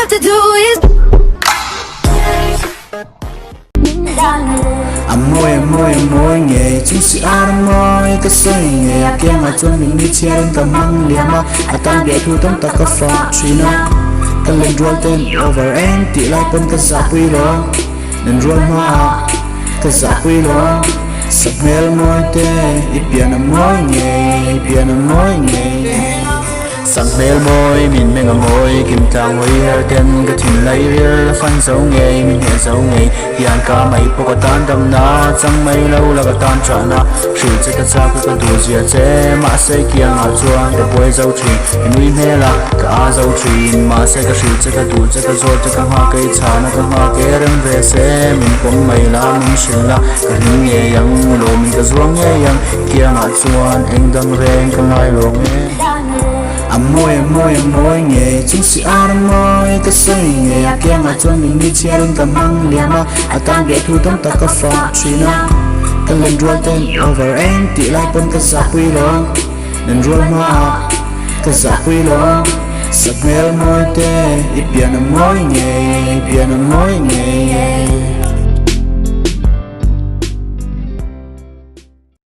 got to do is Amoy nghe chúng si amoy cái say nghe kia mà cho mình đi chơi đến tầm măng liam mà tan để thu tấm ta có phật china cái lên roll tên over end tỷ lại bên cái giáp quy lo nên roll mà cái giáp quy lo sắp mel môi tê ít biển amoy nghe sắc mel môi mình bên ngầm môi kim tang môi tên cái thìn lấy là phân dấu nghề mình hệ dấu nghề hiền cả mấy bộ cái tan đầm na chẳng mấy lâu là cái tan trả na sự chết cái sao của cái đồ gì thế mà sẽ kia ngã chuan cái bôi dấu trì nuôi mẹ là cả dấu trì mà sẽ cái sự chết cái đồ chết cái rồi chết cái hoa cây trà nó cái hoa cây đem về sẽ mình cũng mấy là mình xin là cái những nghề yang lộ mình cái ruộng nghề yang kia ngã chuan anh đang rèn cái ngay lộ nghe Amoy nghe chúng si amoy cái say nghe kia mà cho mình đi chơi đến tầm măng liam mà tan để thu tấm ta có phật china cái lên roll tên over end tỷ lại bên cái giáp quy lo nên roll mà cái giáp quy lo sắp mel môi tê ít biển amoy nghe